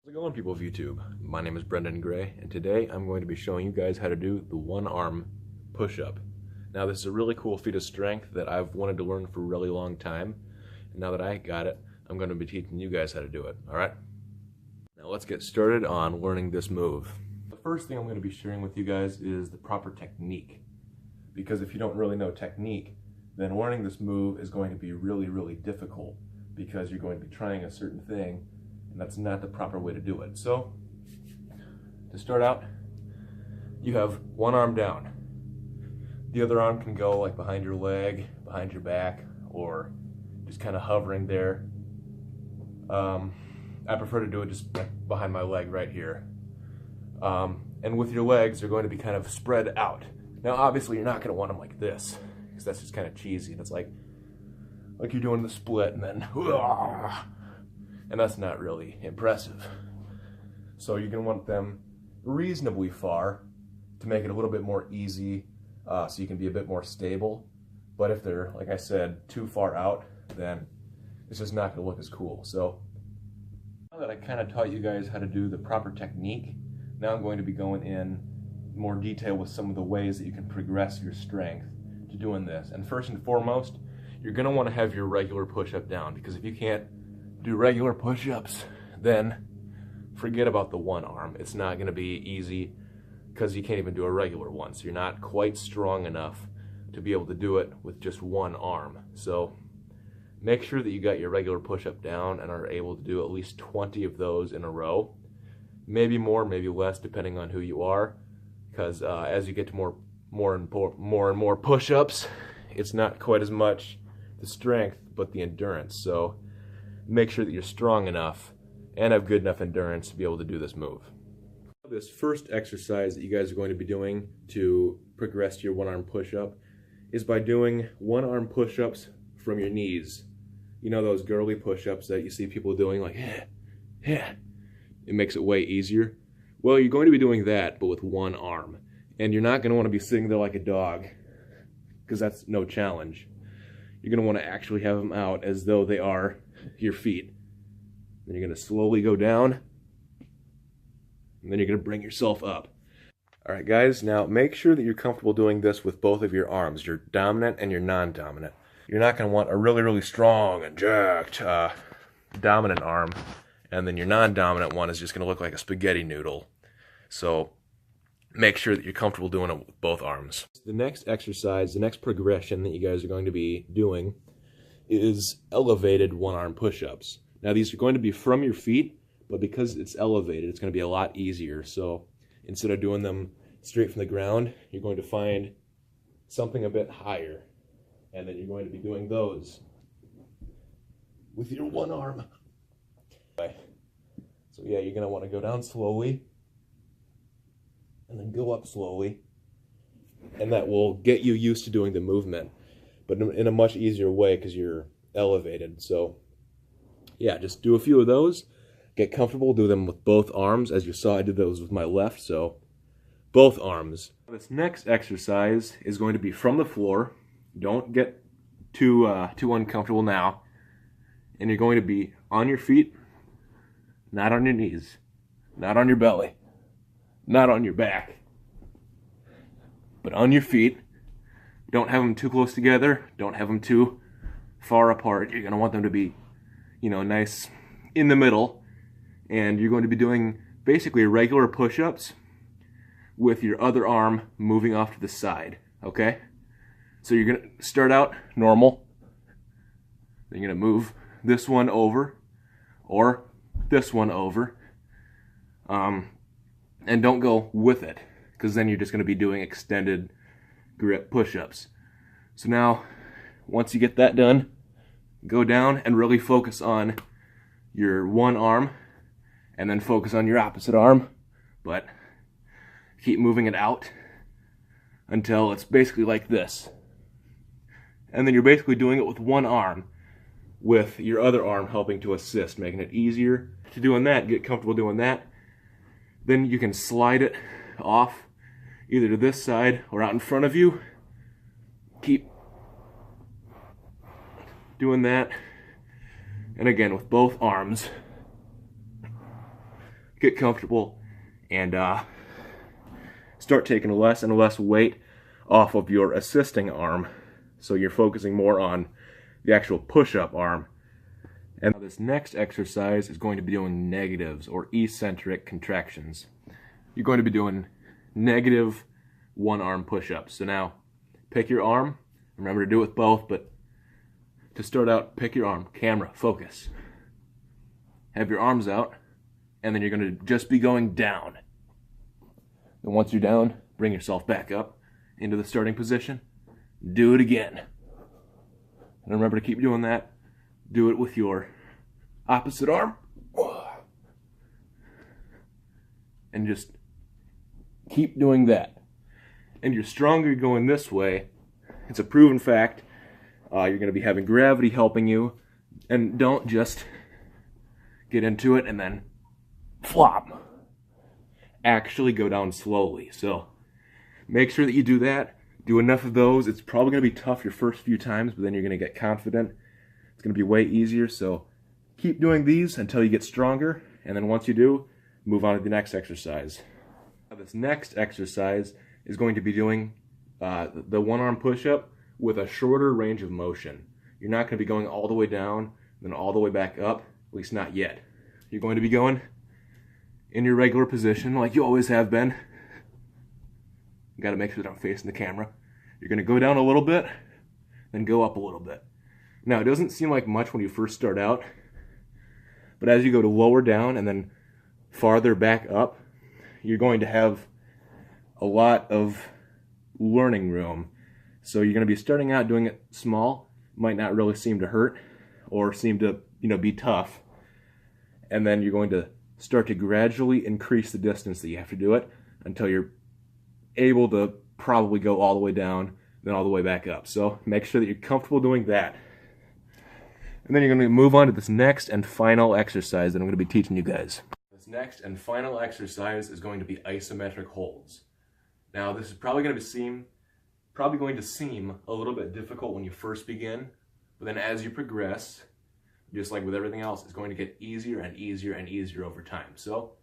How's it going, people of YouTube? My name is Brendan Gray, and today I'm going to be showing you guys how to do the one arm push-up. Now, this is a really cool feat of strength that I've wanted to learn for a really long time, and now that I got it, I'm going to be teaching you guys how to do it, alright? Now let's get started on learning this move. The first thing I'm going to be sharing with you guys is the proper technique, because if you don't really know technique, then learning this move is going to be really difficult, because you're going to be trying a certain thing and that's not the proper way to do it. So, to start out, you have one arm down. The other arm can go like behind your leg, behind your back, or just kind of hovering there. I prefer to do it just behind my leg right here. And with your legs, they're going to be kind of spread out. Now, obviously, you're not going to want them like this, because that's just kind of cheesy. That's like you're doing the split and then, and that's not really impressive. So you're going to want them reasonably far to make it a little bit more easy, so you can be a bit more stable. But if they're, like I said, too far out, then it's just not going to look as cool. So now that I kind of taught you guys how to do the proper technique, now I'm going to be going in more detail with some of the ways that you can progress your strength to doing this. And first and foremost, you're going to want to have your regular push-up down, because if you can't do regular push-ups, then forget about the one arm. It's not going to be easy, because you can't even do a regular one. So you're not quite strong enough to be able to do it with just one arm. So make sure that you got your regular push-up down and are able to do at least 20 of those in a row. Maybe more, maybe less, depending on who you are, because as you get to more and more push-ups, it's not quite as much the strength, but the endurance. So make sure that you're strong enough and have good enough endurance to be able to do this move. This first exercise that you guys are going to be doing to progress to your one arm push-up is by doing one arm push-ups from your knees. You know those girly push-ups that you see people doing, like, yeah. It makes it way easier. Well, you're going to be doing that, but with one arm. And you're not going to want to be sitting there like a dog, because that's no challenge. You're going to want to actually have them out as though they are your feet. Then you're going to slowly go down, and then you're going to bring yourself up. Alright guys, now make sure that you're comfortable doing this with both of your arms, your dominant and your non-dominant. You're not going to want a really strong and jacked dominant arm, and then your non-dominant one is just going to look like a spaghetti noodle. So make sure that you're comfortable doing it with both arms. The next exercise, the next progression that you guys are going to be doing is elevated one-arm push-ups. Now these are going to be from your feet, but because it's elevated, it's going to be a lot easier. So instead of doing them straight from the ground, you're going to find something a bit higher, and then you're going to be doing those with your one arm. So yeah, you're going to want to go down slowly, and then go up slowly, and that will get you used to doing the movement, but in a much easier way because you're elevated. So yeah, just do a few of those, get comfortable, do them with both arms. As you saw, I did those with my left, so both arms. This next exercise is going to be from the floor. Don't get too uncomfortable now, and you're going to be on your feet, not on your knees, not on your belly, not on your back, but on your feet. Don't have them too close together. Don't have them too far apart. You're going to want them to be, nice in the middle. And you're going to be doing basically regular push-ups with your other arm moving off to the side, okay? So you're going to start out normal. Then you're going to move this one over, or this one over. And don't go with it, because then you're just going to be doing extended grip push-ups. So now, once you get that done, go down and really focus on your one arm, and then focus on your opposite arm, but keep moving it out until it's basically like this. And then you're basically doing it with one arm, with your other arm helping to assist, making it easier to doing that. Get comfortable doing that. Then you can slide it off either to this side or out in front of you. Keep doing that. And again, with both arms. get comfortable, and start taking less and less weight off of your assisting arm, so you're focusing more on the actual push-up arm. And this next exercise is going to be doing negatives, or eccentric contractions. You're going to be doing negative one-arm push-ups. So now, pick your arm. Remember to do it with both, but to start out, pick your arm. Camera, focus. Have your arms out, and then you're going to just be going down. And once you're down, bring yourself back up into the starting position. Do it again. And remember to keep doing that. Do it with your opposite arm. And just keep doing that. And you're stronger going this way. It's a proven fact. You're going to be having gravity helping you. And don't just get into it and then flop. Actually go down slowly. So make sure that you do that. Do enough of those. It's probably going to be tough your first few times, but then you're going to get confident. It's going to be way easier. So keep doing these until you get stronger. And then once you do, move on to the next exercise. Now, this next exercise is going to be doing the one-arm push-up with a shorter range of motion. You're not going to be going all the way down, then all the way back up, at least not yet. You're going to be going in your regular position like you always have been. You got to make sure that I'm facing the camera. You're going to go down a little bit, then go up a little bit. Now, it doesn't seem like much when you first start out, but as you go to lower down and then farther back up, you're going to have a lot of learning room. So you're going to be starting out doing it small, might not really seem to hurt or seem to, be tough. And then you're going to start to gradually increase the distance that you have to do it until you're able to probably go all the way down, then all the way back up. So make sure that you're comfortable doing that. And then you're going to move on to this next and final exercise that I'm going to be teaching you guys. This next and final exercise is going to be isometric holds. Now, this is probably going to seem a little bit difficult when you first begin, but then as you progress, just like with everything else, it's going to get easier and easier and easier over time. So,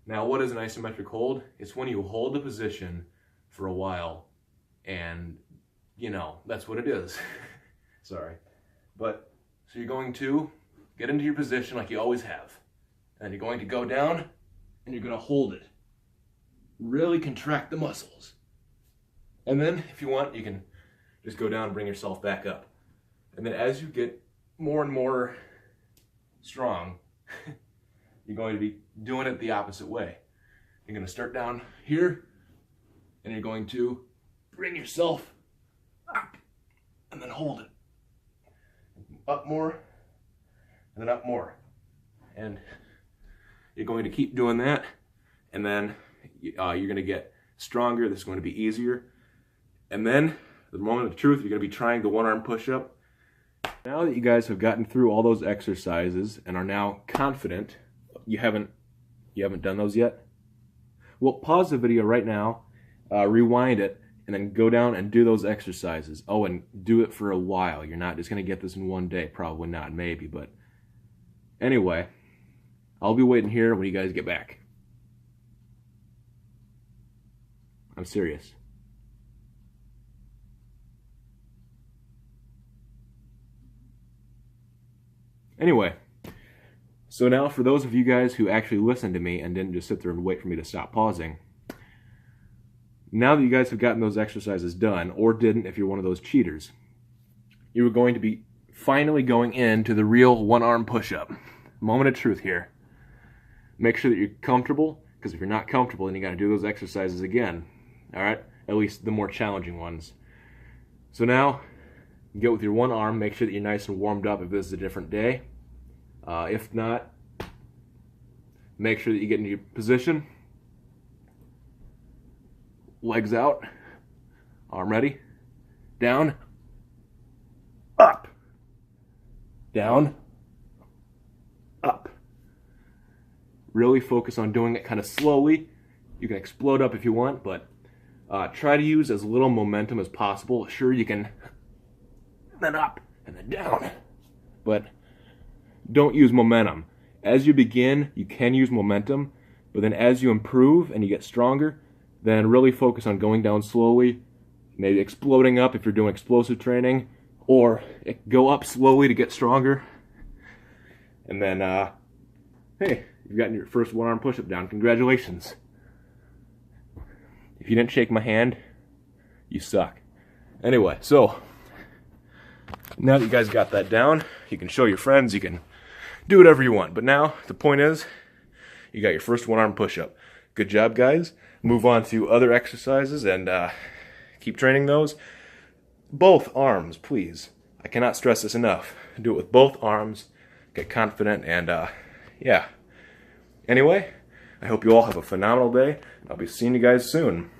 now what is an isometric hold? It's when you hold the position for a while, and that's what it is. Sorry. But, so you're going to get into your position like you always have, and you're going to go down, and you're going to hold it. Really contract the muscles. And then, if you want, you can just go down and bring yourself back up. And then as you get more and more strong, you're going to be doing it the opposite way. You're going to start down here, and you're going to bring yourself up, and then hold it. Up more, and then up more. And you're going to keep doing that, and then you're going to get stronger. This is going to be easier. And then, the moment of truth, you're going to be trying the one-arm push-up. Now that you guys have gotten through all those exercises and are now confident, you haven't done those yet? Well, pause the video right now, rewind it, and then go down and do those exercises. Oh, and do it for a while. You're not just going to get this in one day. Probably not, maybe. But anyway, I'll be waiting here when you guys get back. I'm serious. Anyway, so now for those of you guys who actually listened to me and didn't just sit there and wait for me to stop pausing, now that you guys have gotten those exercises done, or didn't if you're one of those cheaters, you are going to be finally going into the real one-arm push-up. Moment of truth here. Make sure that you're comfortable, because if you're not comfortable, then you got to do those exercises again. All right? At least the more challenging ones. So now, get with your one arm. Make sure that you're nice and warmed up if this is a different day. If not, make sure that you get into your position. Legs out. Arm ready. Down. Up. Down. Up. Really focus on doing it kind of slowly. You can explode up if you want, but try to use as little momentum as possible. Sure, you can then up and then down, but don't use momentum. As you begin, you can use momentum, but then as you improve and you get stronger, then really focus on going down slowly, maybe exploding up if you're doing explosive training, or go up slowly to get stronger. And then, hey, you've gotten your first one-arm push-up down. Congratulations. If you didn't shake my hand, you suck. Anyway, so now that you guys got that down, you can show your friends, you can do whatever you want. But now, the point is, you got your first one-arm push-up. Good job, guys. Move on to other exercises and keep training those. Both arms, please. I cannot stress this enough. Do it with both arms. Get confident and, yeah. Anyway, I hope you all have a phenomenal day. I'll be seeing you guys soon.